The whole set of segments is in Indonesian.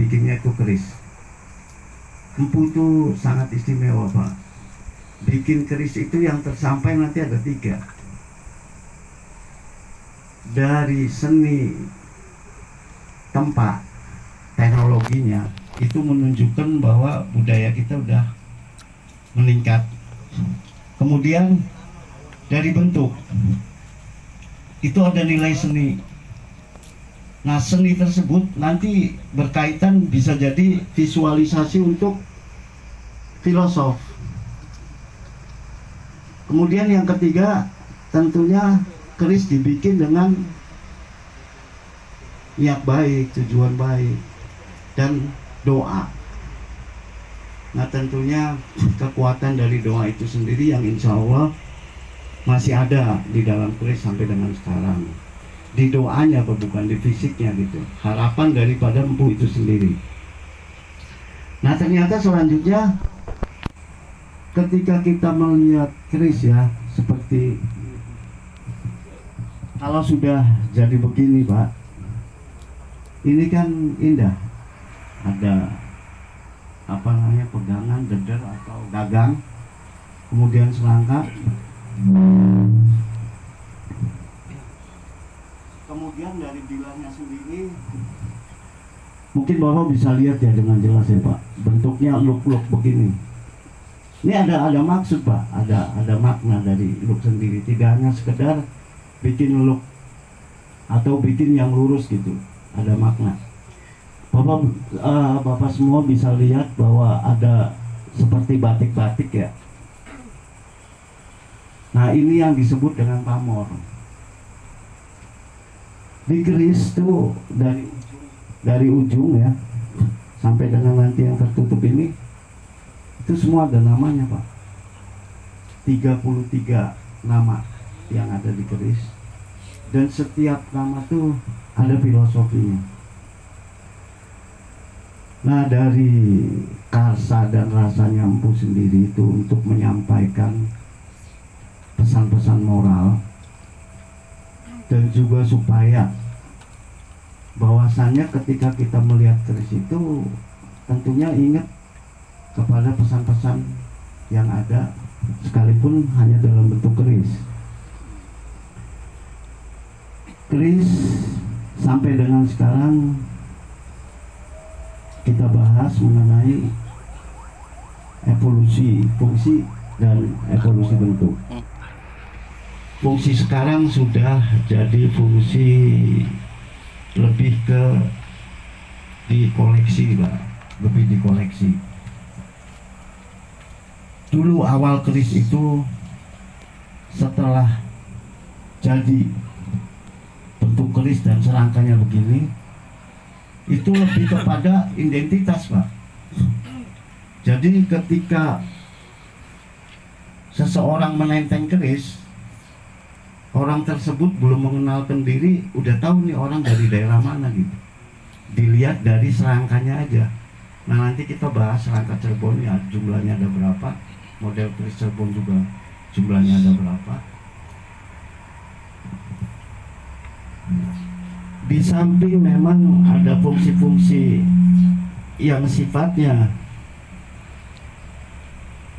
bikinnya itu keris. Empu itu sangat istimewa Pak. Bikin keris itu yang tersampai nanti ada 3. Dari seni tempat, teknologinya itu menunjukkan bahwa budaya kita udah meningkat. Kemudian dari bentuk itu ada nilai seni. Nah, seni tersebut nanti berkaitan bisa jadi visualisasi untuk filosof. Kemudian yang ketiga, tentunya keris dibikin dengan niat baik, tujuan baik, dan doa. Nah, tentunya kekuatan dari doa itu sendiri yang insya Allah masih ada di dalam keris sampai dengan sekarang. Di doanya bukan di fisiknya gitu. Harapan daripada empu itu sendiri. Nah, ternyata selanjutnya ketika kita melihat keris ya, seperti kalau sudah jadi begini Pak, ini kan indah. Ada apa namanya, pegangan, deder atau gagang, kemudian selangkah, kemudian dari bilangnya sendiri, mungkin Bapak bisa lihat ya dengan jelas ya Pak, bentuknya look begini. Ini ada maksud Pak, ada makna dari look sendiri, tidak hanya sekedar bikin look atau bikin yang lurus gitu, ada makna. Bapak semua bisa lihat bahwa ada seperti batik-batik ya. Nah, ini yang disebut dengan pamor. Di keris tuh dari ujung ya sampai dengan nanti yang tertutup ini, itu semua ada namanya Pak. 33 nama yang ada di keris, dan setiap nama tuh ada filosofinya. Nah, dari karsa dan rasanya empu sendiri itu untuk menyampaikan pesan-pesan moral, dan juga supaya bahwasannya ketika kita melihat keris itu tentunya ingat kepada pesan-pesan yang ada, sekalipun hanya dalam bentuk keris. Keris sampai dengan sekarang kita bahas mengenai evolusi fungsi dan evolusi bentuk. Fungsi sekarang sudah jadi fungsi lebih ke dikoleksi Pak, lebih dikoleksi. Dulu awal keris itu setelah jadi bentuk keris dan serangkanya begini, itu lebih kepada identitas Pak. Jadi ketika seseorang menenteng keris, orang tersebut belum mengenalkan diri, udah tahu nih orang dari daerah mana gitu. Dilihat dari serangkanya aja. Nah, nanti kita bahas serangka Cirebon ya, jumlahnya ada berapa, model keris Cirebon juga jumlahnya ada berapa. Di samping memang ada fungsi-fungsi yang sifatnya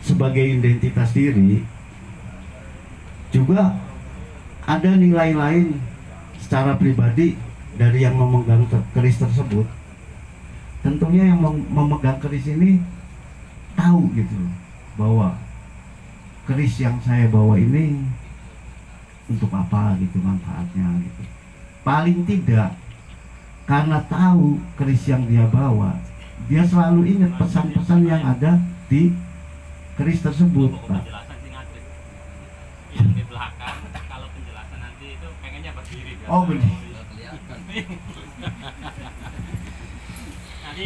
sebagai identitas diri, juga ada nilai lain secara pribadi dari yang memegang keris tersebut. Tentunya yang memegang keris ini tahu gitu bahwa keris yang saya bawa ini untuk apa gitu, manfaatnya gitu. Paling tidak karena tahu keris yang dia bawa, dia selalu ingat pesan-pesan yang ada di keris tersebut Pak. Yang di belakang, kalau penjelasan nanti itu pengennya berdiri kan? Oh benar. Nanti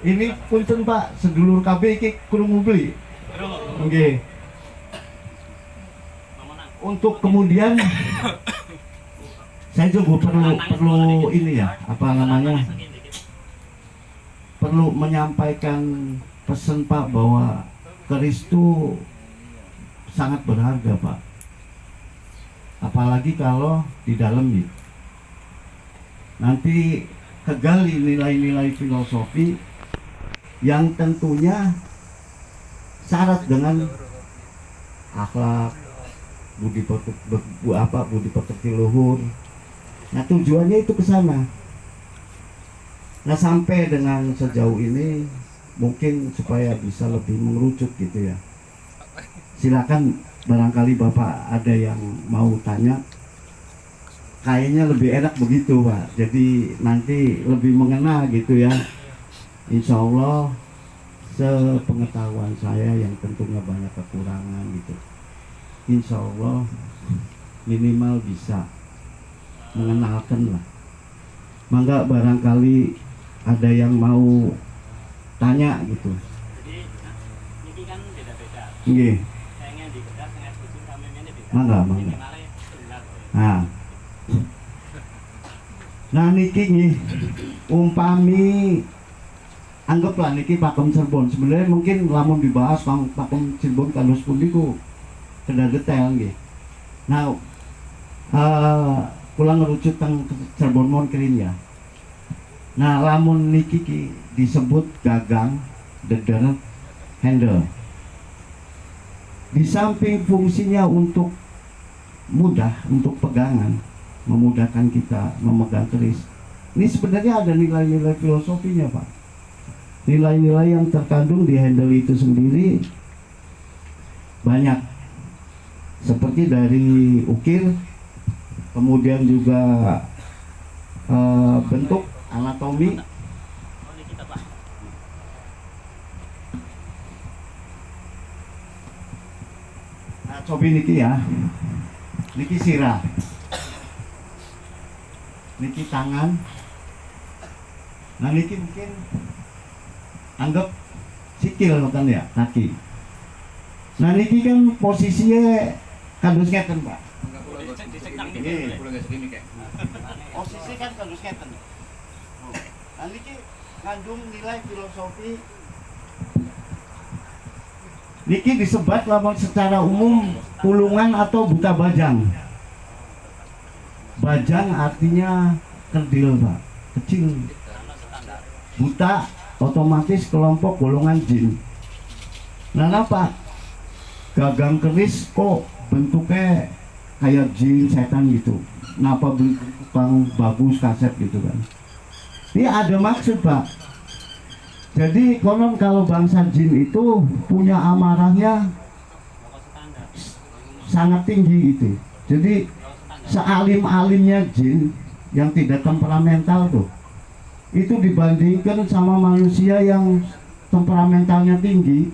Ini punten Pak, sedulur KB iki krungu beli. Oke. Untuk kemudian saya juga perlu ini ya, apa namanya? Perlu menyampaikan pesan Pak bahwa keris itu sangat berharga Pak. Apalagi kalau di dalam nih. Nanti gali nilai-nilai filosofi yang tentunya syarat dengan akhlak, budi pekerti luhur. Nah, tujuannya itu ke sana. Nah, sampai dengan sejauh ini mungkin supaya bisa lebih mengerucut gitu ya. Silakan, barangkali Bapak ada yang mau tanya. Kayaknya lebih enak begitu, Pak. Jadi nanti lebih mengena gitu ya. Insya Allah sepengetahuan saya yang tentunya banyak kekurangan gitu, insya Allah minimal bisa mengenalkan lah. Mangga barangkali ada yang mau tanya gitu. Jadi ini kan beda-beda. Nggih. Sayangnya di Kedah sangat khusus kami ini beda. Mangga. Ini malah benar. Nah niki nih umpami anggaplah niki Pakem Cirebon. Sebenarnya mungkin lamun dibahas Kang Pakem Cirebon kados pundi ku kedah detail nggih. Nah, kula ngerucut teng Cirebon mon kerin ya. Nah, lamun niki ki disebut gagang, deder, handle. Di samping fungsinya untuk mudah, untuk pegangan, memudahkan kita memegang keris. Ini sebenarnya ada nilai-nilai filosofinya, Pak. Nilai-nilai yang terkandung di handle itu sendiri banyak, seperti dari ukir, kemudian juga bentuk anatomi. Oh, ini kita Pak. Nah, coba niki ya, niki sirah, niki tangan. Nah, niki mungkin anggap sikil kan ya, kaki. Nah niki kan posisinya kados ngeten, Pak. Posisi kan kados ngeten. Nah niki ngandung nilai filosofi. Niki disebat lamun secara umum tulungan atau buta bajang. Bajang artinya kerdil, Pak, kecil. Buta otomatis kelompok golongan jin. Nah, apa? Gagang keris kok bentuknya kayak jin, setan gitu. Kenapa bentuknya bagus, kaset gitu kan? Ini ada maksud, Pak. Jadi konon kalau bangsa jin itu punya amarahnya sangat tinggi gitu. Jadi sealim-alimnya jin yang tidak temperamental tuh, itu dibandingkan sama manusia yang temperamentalnya tinggi,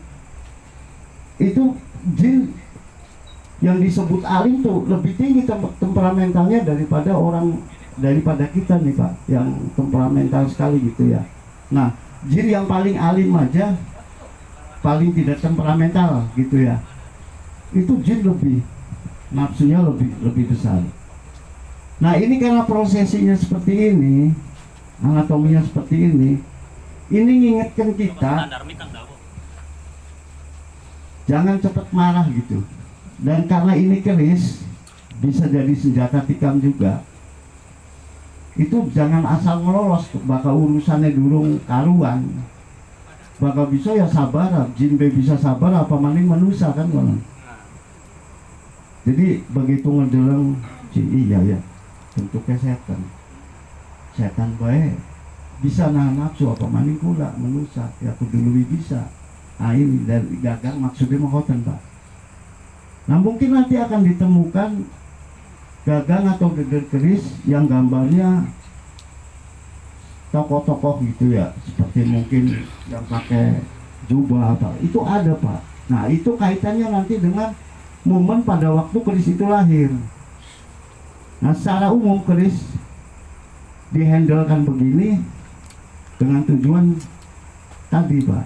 itu jin yang disebut alim tuh lebih tinggi temperamentalnya daripada kita nih, Pak, yang temperamental sekali gitu ya. Nah, jin yang paling alim aja paling tidak temperamental gitu ya, itu jin lebih nafsunya lebih besar. Nah, ini karena prosesinya seperti ini, anatominya seperti ini ngingetkan kita jangan cepat marah gitu. Dan karena ini keris bisa jadi senjata tikam juga, itu jangan asal ngelolos, bakal urusannya durung karuan, bakal bisa ya sabar, jin be bisa sabar apa maning manusia kan konon. Jadi begitu ngedeleng iya ya bentuknya setan baik bisa nahan nafsu apa maning pula manusia ya kudu lebih bisa. Nah ini dari gagang maksudnya mengkoten, Pak. Nah mungkin nanti akan ditemukan gagang atau deder keris yang gambarnya tokoh-tokoh gitu ya, seperti mungkin yang pakai jubah apa, itu ada, Pak. Nah itu kaitannya nanti dengan momen pada waktu keris itu lahir. Nah secara umum keris dihandlekan begini dengan tujuan tadi, Pak.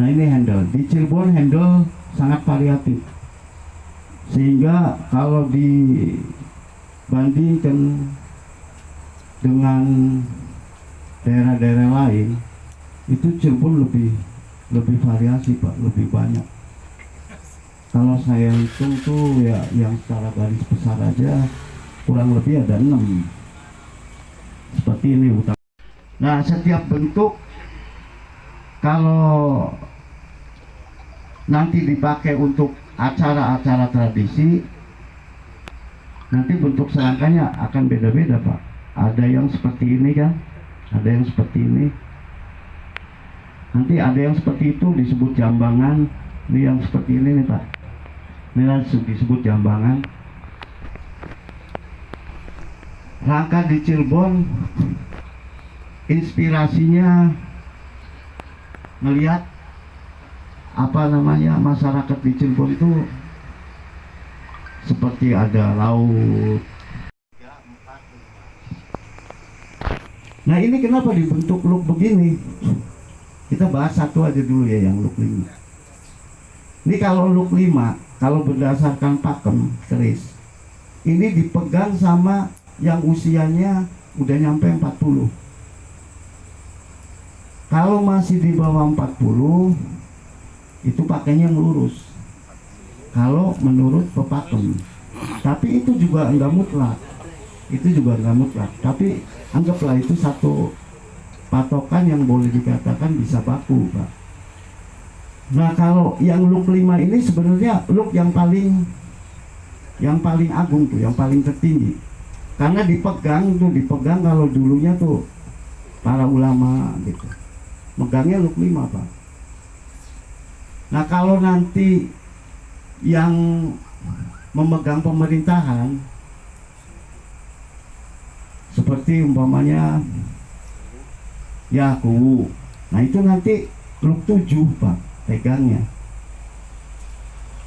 Nah ini handle di Cirebon, handle sangat variatif, sehingga kalau dibandingkan dengan daerah-daerah lain itu Cirebon lebih variasi, Pak, lebih banyak. Kalau saya hitung tuh ya yang secara garis besar aja kurang lebih ada 6. seperti ini utama. Nah, setiap bentuk kalau nanti dipakai untuk acara-acara tradisi, nanti bentuk serangkanya akan beda-beda, Pak. Ada yang seperti ini kan, ada yang seperti ini, nanti ada yang seperti itu disebut jambangan. Ini yang seperti ini nih, Pak, ini disebut jambangan. Rangka di Cirebon inspirasinya melihat masyarakat di Cirebon itu seperti ada laut. Nah, ini kenapa dibentuk look begini? Kita bahas satu aja dulu ya, yang look 5. Ini kalau look 5, kalau berdasarkan pakem keris, ini dipegang sama yang usianya udah nyampe 40. Kalau masih di bawah 40, itu pakainya yang lurus. Kalau menurut pepakem. Tapi itu juga enggak mutlak. Tapi anggaplah itu satu patokan yang boleh dikatakan bisa baku, Pak. Nah, kalau yang look 5 ini sebenarnya look yang paling agung tuh, yang paling tertinggi. Karena dipegang kalau dulunya tuh para ulama gitu. Megangnya look 5, Pak. Nah, kalau nanti yang memegang pemerintahan seperti umpamanya Yaku, nah itu nanti look 7, Pak, pegangnya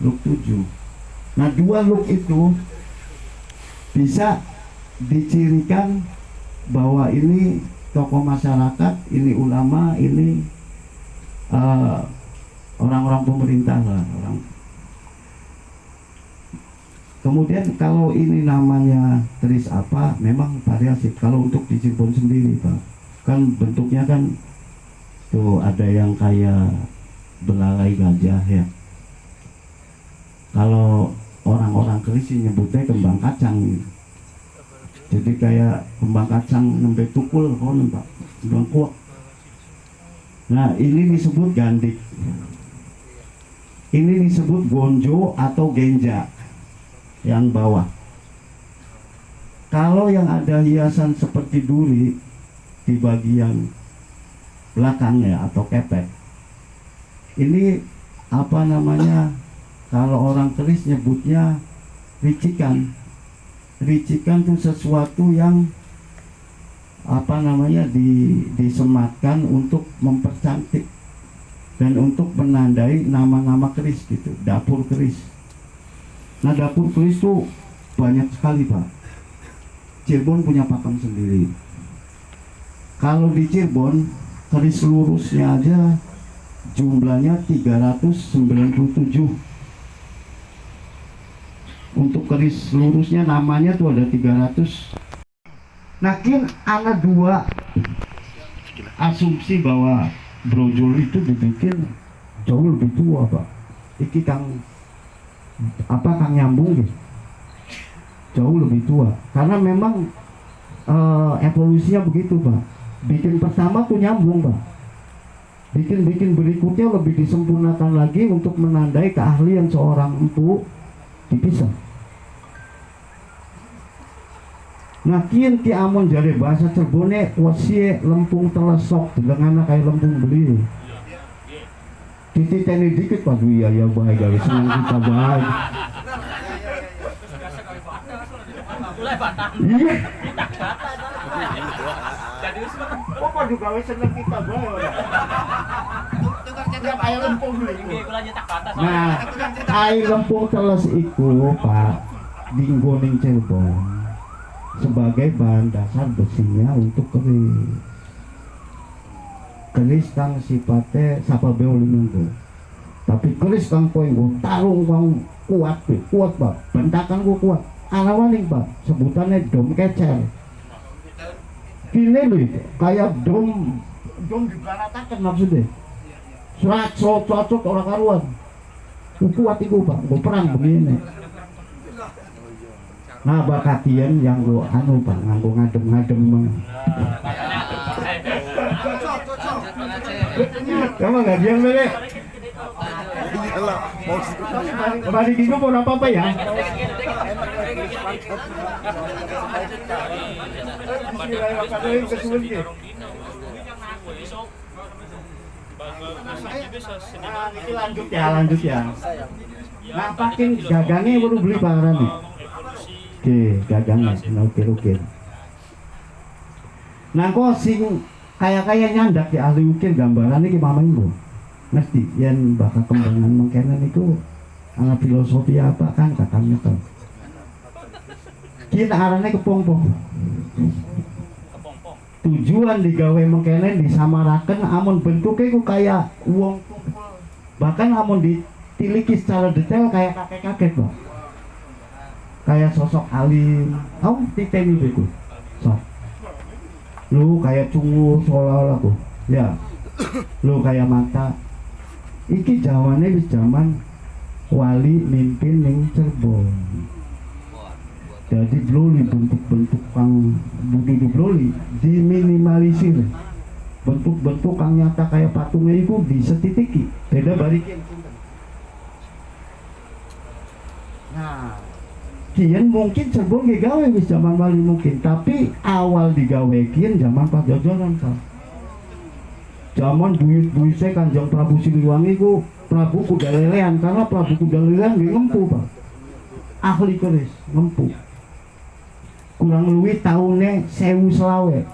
look 7. Nah, 2 look itu bisa dicirikan bahwa ini tokoh masyarakat, ini ulama, ini orang-orang pemerintah lah, orang. Kemudian kalau ini namanya keris apa, memang variasi. Kalau untuk di Cirebon sendiri, Pak, kan bentuknya kan tuh ada yang kayak belalai gajah ya. Kalau orang-orang keris nyebutnya kembang kacang gitu. Jadi kayak kembang kacang nembe tukul konon, Pak, kembang kuak. Nah, ini disebut gandik. Ini disebut gonjo atau genja yang bawah. Kalau yang ada hiasan seperti duri di bagian belakangnya atau kepek, ini apa namanya? Kalau orang keris nyebutnya ricikan. Ricikan itu sesuatu yang apa namanya disematkan untuk mempercantik dan untuk menandai nama-nama keris gitu, dapur keris. Nah, dapur keris itu banyak sekali, Pak. Cirebon punya pakem sendiri. Kalau di Cirebon keris lurusnya aja jumlahnya 397. Untuk keris lurusnya namanya tuh ada 300. Nah, ada 2 asumsi bahwa brojol itu dibikin jauh lebih tua, Pak. Iki Kang nyambung gitu, jauh lebih tua. Karena memang evolusinya begitu, Pak. Bikin pertama tuh nyambung, Pak. Bikin berikutnya lebih disempurnakan lagi untuk menandai keahlian seorang empu dipisah. Nah, kian ti amon jare bahasa Cirebone wasie lempung telesok dengan kayak lempung beli. Tititeni dikit, Pak. Iya ya baik, gawe senang kita baik. Iya. Pokok juga gawe senang kita baik. Air lempung beli. Nah, air lempung teles iku, Pak, dinggo ning Cirebon sebagai bahan dasar besinya untuk keris. Keris kang sifatnya sapa beolinunggo. Tapi keris kang kowe nggo tarung kang kuat, Pak. Bentakan ku kuat. Alawaning, Pak, sebutannya dom kecer. Ini lho, kayak dom dibaratakan maksudnya. Serat cocok orang karuan. Kuat iku, Pak, nggo perang begini. Nah bakatien yang gua anu Pak nganggo ngadem-ngadem. Kamu nggak diam deh. Kembali dulu pun apa ya? Lanjut ya. Nah pakin gagangnya baru beli barang nih. Oke, gagangnya, oke. Nah kok sing kayak nyandak ya ahli ukir gambaran ini mama ibu. Mesti yang bakal kembangan mengkenen itu anak filosofi apa kan katanya kan. Kita arahnya kepompong. Tujuan digawe mengkenen disamarakan amun bentuknya ku kayak uang bahkan amun ditiliki secara detail kayak kakek-kakek Pak. Kayak sosok alim, kamu titeni begitu, sok. Lu kayak cungu seolah-olah ku, ya. Lu kayak mata. Iki zamannya wis zaman wali mimpin ning Cirebon. Jadi bloli bentuk-bentuk kang budi bloli diminimalisir. Bentuk-bentuk kang nyata kayak patungnya itu disetitiki. Beda barikin. Nah, kian mungkin Cirebon digawe wis zaman wali mungkin, tapi awal digawe kian zaman Pajajaran kan. Zaman buyut-buyut saya Kanjeng Prabu Siliwangi ku Prabu Kudalelean karena Prabu Kudalelean nggih ngempu Pak. Ahli keris ngempu. Kurang luwih taune 1000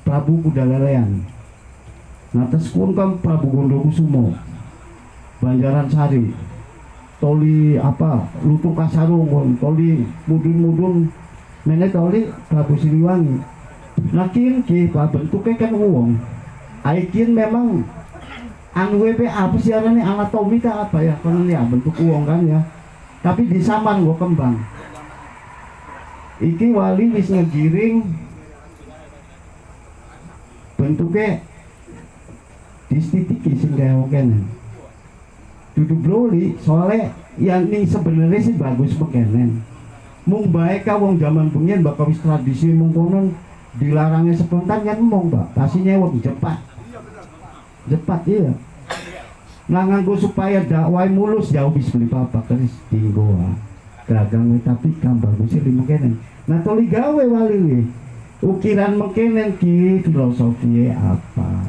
Prabu Kudalelean. Nah terus pun kan Prabu Gondokusumo Banjaran Sari Toli apa Lutung Kasarung Toli mudun-mudun mene toli Prabu Siliwangi. Nah kin Pak bentuknya kan uang. Aikin memang anu WP apa sih arane anatomi ta apa ya kan ya bentuk uang kan ya. Tapi disaman gua kembang. Iki wali wis ngegiring bentuknya distitiki sing kaya kene. Duduk broli soalnya yang ini sebenarnya sih bagus mekenen. Mung bae ka wong zaman bengian bakal wis tradisi mung konon dilarangnya spontan kan mong Pak. Pasti nyewek cepat iya. Nah nganggo supaya dakwah mulus jauh bis beli papa keris tinggo gagang tapi kan bagus sih mekenen. Nah toli gawe wali we. Ukiran mekenen ki filosofi apa?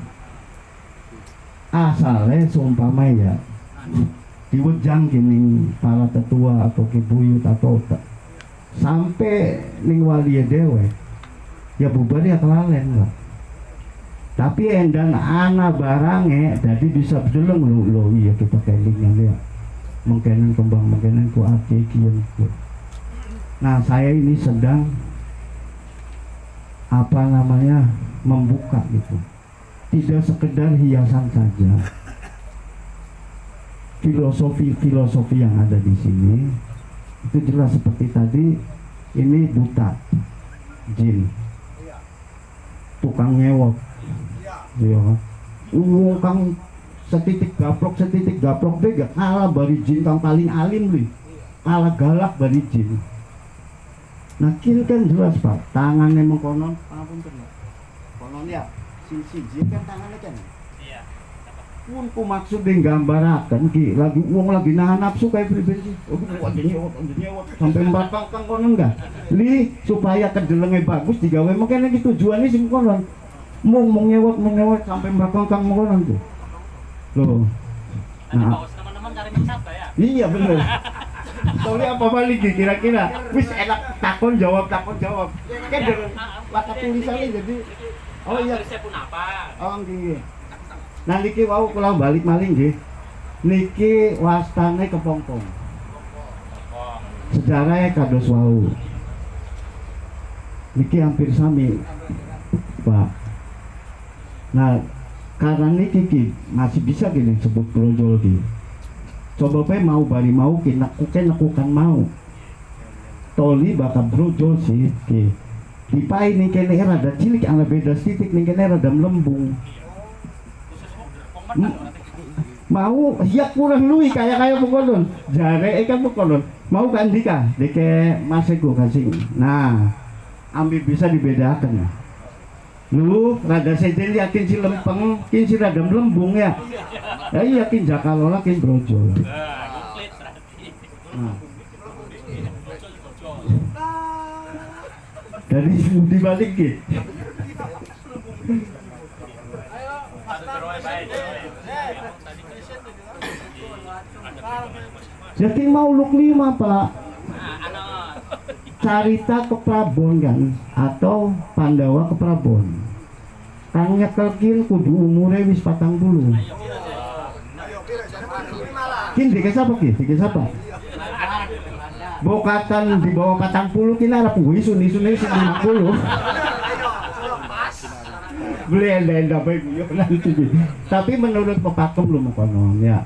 Asalnya seumpama ya diwejang gini para tetua atau kibuyut atau sampai ning wali dewe ya bubar ya kelalen lah. Tapi endan anak barangnya jadi bisa berdeleng lo iya kita kelingnya dia mengkenen kembang mengkenen ku ake kian. Nah saya ini sedang apa namanya membuka gitu, tidak sekedar hiasan saja. Filosofi yang ada di sini itu jelas seperti tadi ini buta jin tukang ngewok ya kang setitik gaplok bega ala bari jin kang paling alim li ala galak bari jin. Nah kini kan jelas Pak tangannya mengkonon konon ya si jin kan tangannya kan pun ku maksud gambarkan ki lagi uang lagi nahan nafsu kayak pribadi sampai batang kang konon enggak li supaya kedelengnya bagus digawe mungkin lagi tujuannya sing konon mau nyewot sampai batang kang konon tuh loh. Nah teman-teman cari wisata ya iya bener. Soalnya apa balik kira-kira wis enak takon jawab kan dengan lakat tulisannya jadi oh iya saya pun apa oh gini. Nah niki wau kula balik maling nggih. Niki wastane kepompong. Sejarahnya kados wau. Niki hampir sami, Pak. Nah, karena niki masih bisa gini sebut brojol ki. Coba pe mau bari mau ki nakukan mau. Toli bakal brojol sih ki. Dipai nih kene rada cilik ana beda titik nih kene rada melembung. Mau ya kurang luwi kayak bukonon jare ikan bukonon Mau kan dika, deke masego kasih. Nah, ambil bisa dibedakan ya. Lu rada sejen yakin si lempeng, kin si rada melembung ya. Ya yakin jakalola kin brojol. Komplit berarti. Nah. Dari dibalik gitu. Yakin mau luk 5 Pak. Carita ke Prabon kan atau Pandawa ke Prabon. Kang nyekelkin kudu umure wis 40. Kin dikes apa ki? Dikes apa? Bokatan di bawah 40 kin arep isun-isun sing 50. Beli enda bae yo nanti. Tapi menurut pepakem lu konon ya.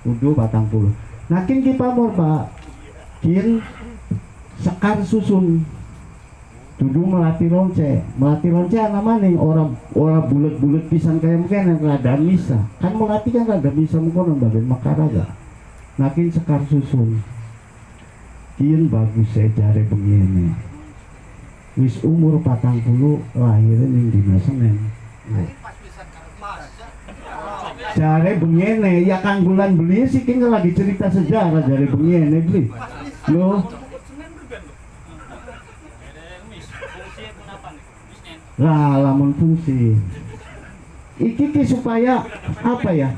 Kudu 40. Nah kin ki pamor Pak. Kin sekar susun dudu melatih lonce ana maning orang bulet-bulet pisan kayak mungkin yang rada misa kan melatih kan rada misa mungkin bagian makaraga nakin sekar susun kian bagus saya jare begini wis umur 40 lahirin yang dina Senen jare begini ya kan bulan beli sih kan lagi cerita sejarah jare begini beli lo lah lamun fungsi iki supaya apa ya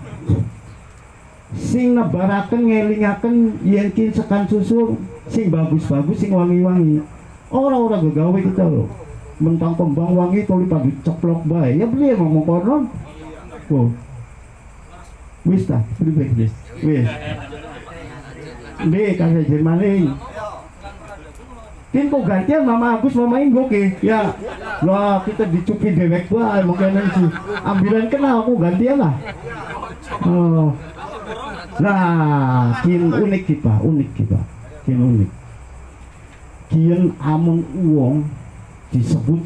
sing nebaraken ngelingaken yen kin sekan susul sing bagus-bagus sing wangi-wangi ora gegawe kita loh mentang kembang wangi tuli pagi ceplok bae ya beli ngomong konon oh wis ta wis ndek kasih jermaning kin kok gantian Mama Agus Mama Inggo ke ya lah kita dicupi dewek bae mungkin sih ambilan kenal aku gantian lah oh nah kin unik kita kin unik kin amun uang disebut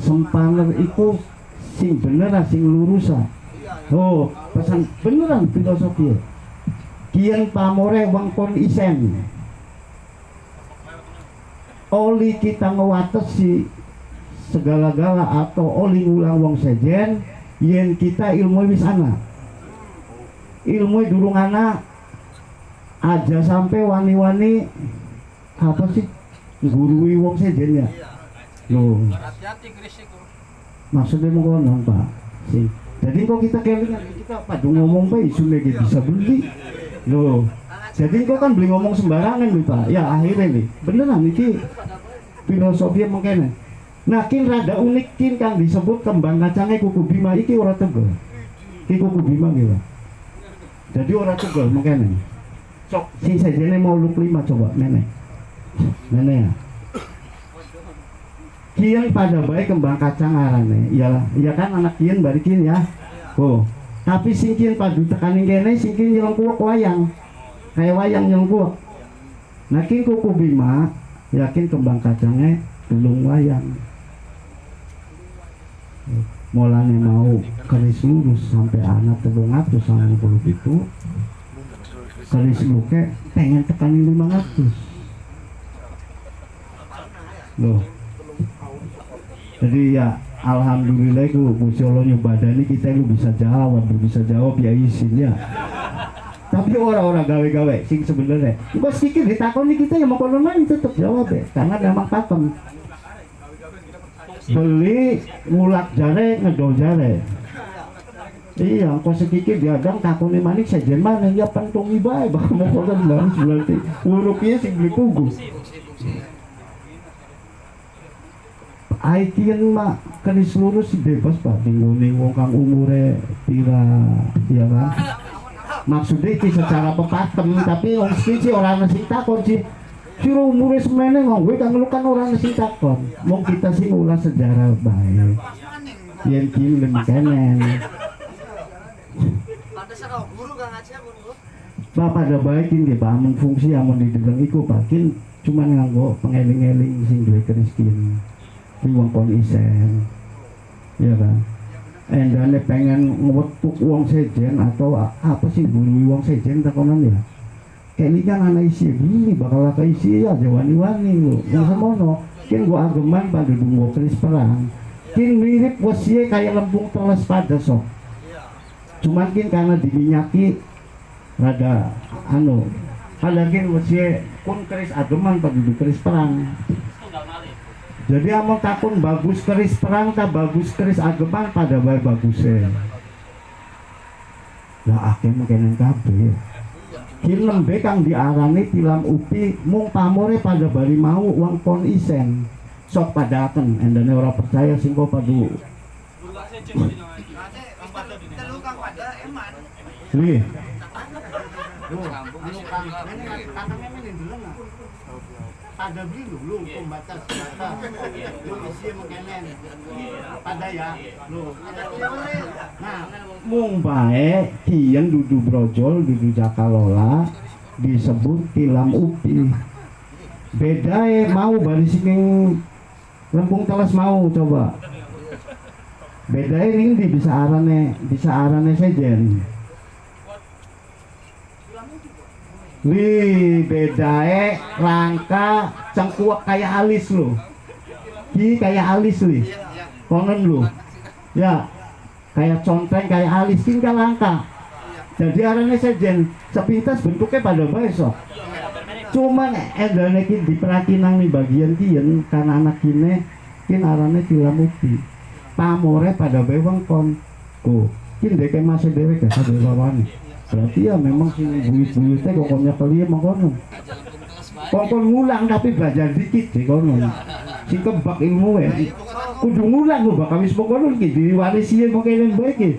sempaner itu sing bener sing lurusan oh pesan beneran filosofi kian pamore wangkon isen oli kita ngewatesi segala-gala atau oli ngulang wong sejen yen kita ilmu wis ana ilmu durung ana aja sampai wani-wani apa sih gurui wong sejen ya loh maksudnya mau ngomong Pak sih jadi kok kita kelingan kita padu ngomong Pak isu lagi bisa beli loh jadi kok kan beli ngomong sembarangan nih Pak ya akhirnya nih beneran ini filosofi mungkin nah kin rada unik kin kang disebut kembang kacangnya kuku bima iki ora tebel iki kuku bima gitu jadi ora tebel mungkin sok sing sajene mau luk 5 coba nenek ya kian pada baik kembang kacang arane iyalah iya kan anak kian barikin ya oh tapi singkin padu tekanin kene singkin nyelengkuak wayang kayak wayang nyelengkuak nakin kuku bima yakin kembang kacangnya belum wayang mulanya mau keris lurus sampai anak 390 itu keris luke pengen tekanin 500 loh jadi ya alhamdulillah itu Gusti Allah nyobadani kita lu bisa jawab ya izin ya tapi orang-orang gawe-gawe sing sebenarnya bos kiki ditakoni kita yang mau konon tetap jawab ya karena memang pakem beli ngulak jare ngedol jare iya kok sekiki diadang takoni manik sejen mana ya pentungi bae bakal mau konon baris berarti urupnya sing beli pugu aikian mak keris lurus bebas Pak tingguni wong kang umure pira ya kan maksudnya itu secara pepatem tapi orang sih orang nasi takon sih suruh umurnya semene ngomong kan lu kan orang nasi takon mau kita sih ulah sejarah baik yang kini lebih kenen Bapak ada baikin dia bangun fungsi yang mau didengar iku pakin cuman nganggo pengeling-eling sing duwe keriskin di wong kon isen ya kan endane pengen ngewetuk uang sejen atau apa sih bulu uang sejen takonan ya kelinya anak isi ini bakal isi aja wani-wani lo yang semono kin gua ageman pada dungo keris perang kin mirip wasie kayak lempung teles pada sok cuman kin karena diminyaki rada anu pada kin wasie kun keris ageman pada keris perang jadi among takun bagus keris perang tak bagus keris ageman pada bae bagusnya lah akhirnya mungkin kabeh kin lembe kang diarani tilam upi mung pamore pada bali mau uang pon isen sok padaken endane ora percaya sing kok padu nih ada beli lu pembatas lu isi mengkenen pada ya lu nah mung bae kiyen dudu brojol dudu jakalola disebut tilam upi bedae mau bari sing lempung teles mau coba bedae ini bisa arane sejen wih bedae rangka cengkuak kayak alis lu kayak alis lu konon lu ya kayak conteng kayak alis tinggal langka jadi arane sejen sepintas bentuknya pada besok cuman edane kin diperhatiin nih bagian kian karena anak kine kin arane tilamuti pamore pada bewang kon ku kin deke masih dewek ya pada bawani berarti ya memang si buyut-buyutnya kokonnya kalian mengkonon kokon ngulang tapi belajar dikit deh konon si kebak ilmu ya kudu ngulang lu bakal wis mengkonon ki diwarisi mungkin baik ki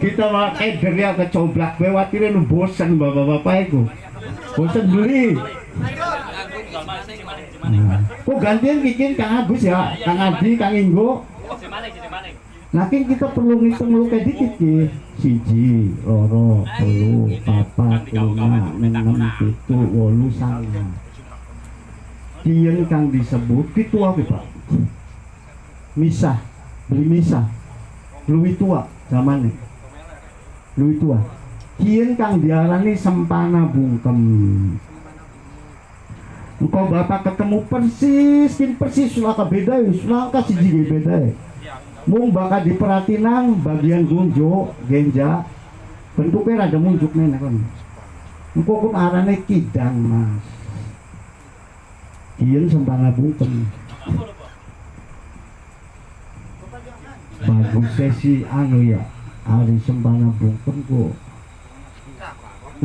kita pakai geria kecoblak bewatire lu bosan bapak-bapak itu bosan beli kok gantian bikin Kang Agus ya Kang Adi Kang Inggo Nakin kita perlu ngitung lu kayak dikit ya siji, loro, telu, papat, lima, enam, pitu, wolu, sanga. Kiyen kang disebut pitu apa Pak? Misah, beli misah. Luwih tua zamane. Luwih tua. Kiyen kang diarani sempana bungkem. Engkau bapak ketemu persis sulaka beda ya, sulaka siji beda ya. Mung bakal diperhatinang bagian gunjo, genja, bentuknya rada munjuk nenek kan. Engkau pun arane kidang mas. Kian sempana bungkem. Bagus sesi anu ya, hari sempana bungkem kok.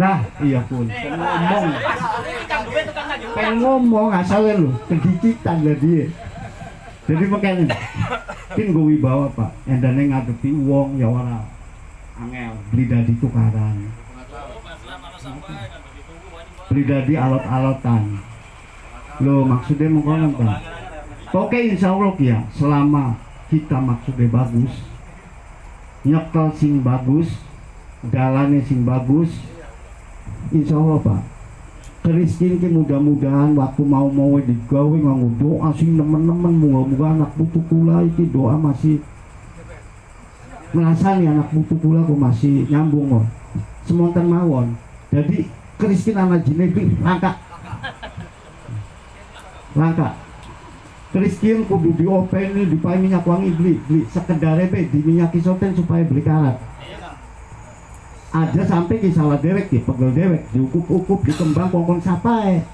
Nah iya pun, ngomong asalnya lu, kedicitan lah dia. Jadi makanya mungkin gue wibawa Pak endane ngadepi wong ya ora angel beli dadi tukaran beli dadi alot-alotan lo maksudnya mengkonon Pak oke insya Allah ya selama kita maksudnya bagus nyekel sing bagus dalane sing bagus insya Allah Pak Kristin ki mudah-mudahan waktu mau digawe nganggo doa sing nemen-nemen muga-muga anak putu kula iki doa masih merasani anak putu kula kok masih nyambung kok semonten mawon jadi Kristin anak jinebi langka Kristin kudu diopeni dipakai minyak wangi beli sekedare be di minyak isoten supaya beli karat ada sampai ke salah dewek ya pegel dewek diukup-ukup dikembang kongkong sapai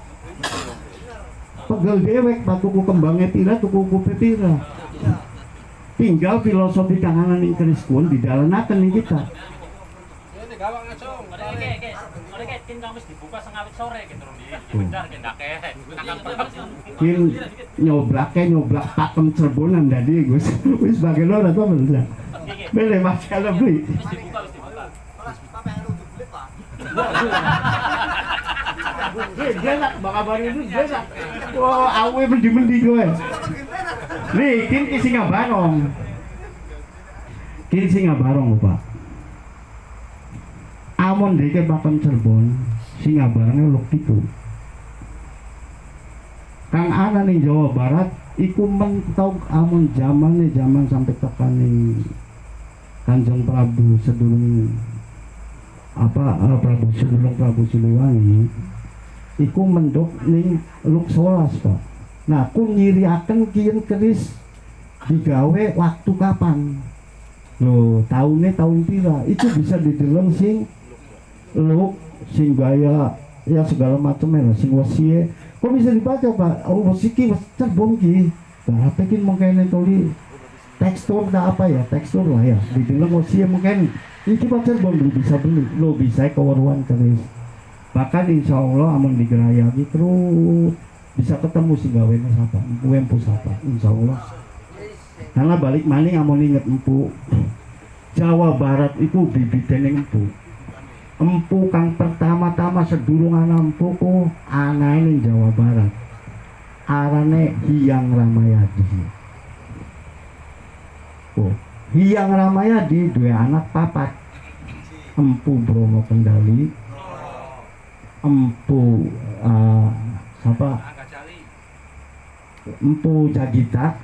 pegel dewek patuku kembangnya pira tuku ukupnya pira tinggal filosofi kanganan yang keriskun di dalam akan nih kita nyoblak pakem Cirebonan tadi Gus wis bagai lo atau bener boleh masalah beli Genak, bakal baru itu genak. Wah, awe mendi gue. Nih, kin singa barong, Pak. Amon deke bakal Cirebon, singa barongnya lok itu. Kang ana nih Jawa Barat, iku mentok amon zaman sampai tekan nih Kanjeng Prabu sedurung Prabu Siliwangi iku mendok ning Luksolas Pak. Nah ku nyiriaken kiyen keris digawe waktu kapan lho, tahun pira itu bisa dideleng sing luk sing gaya ya segala macam ya sing wasie kok bisa dibaca Pak. Oh wasiki was cerbong ki berapa kin mungkin tuli tekstur tak apa ya tekstur lah ya dideleng wasie mungkin iki Pak cerbong bisa beli lo bisa kewaruan keris bahkan insya Allah amun digerayani terus bisa ketemu sing gawene sapa empu sapa insya Allah. Karena balik maning amun inget empu Jawa Barat itu bibitene empu kang pertama-tama sedurungan empu ku anae ning Jawa Barat arane Hyang Ramayadi. Oh, Hyang Ramayadi duwe anak papat empu Bromo Kendali empu siapa empu Jagita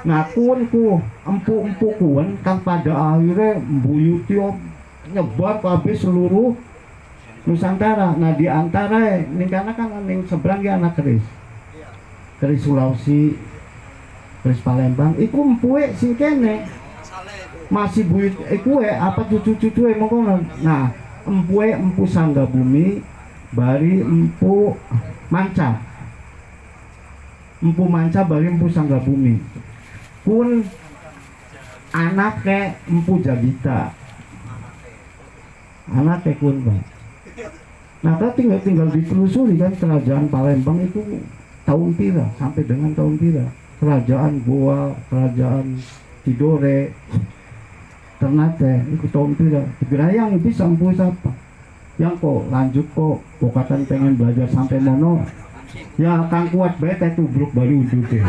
ngakun ku empu kuan kang pada akhirnya mbuyuti nyebar kabeh seluruh Nusantara. Nah di antara ning kana kan ning seberang ya anak keris Sulawesi, keris Palembang iku empuke sing kene masih buyut iku apa cucu-cucuke mongko. Nah empu Sanggabumi bari empu Manca bari empu Sanggabumi pun anaknya empu Jagita anaknya kun Pak. Nah kan tinggal ditelusuri kan kerajaan Palembang itu tahun pira sampai dengan tahun pira, kerajaan Goa, kerajaan Tidore Ternate itu tahun pira. Gerayang bisa empu siapa yang kok lanjut kok katan pengen belajar sampai mono ya kang kuat bete tuh bruk baru udut ya.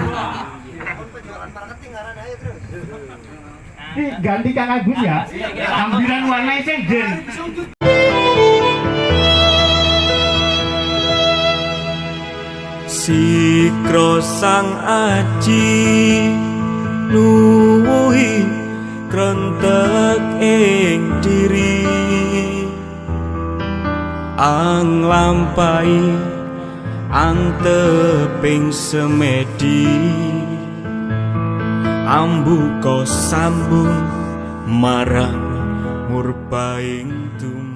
Ini ganti Kang Agus ya, ambilan warna sejen. Sikro sang aji nuwuhi krentek ing diri ang lampai anteping semedi ambuka sambung marang murpaing tum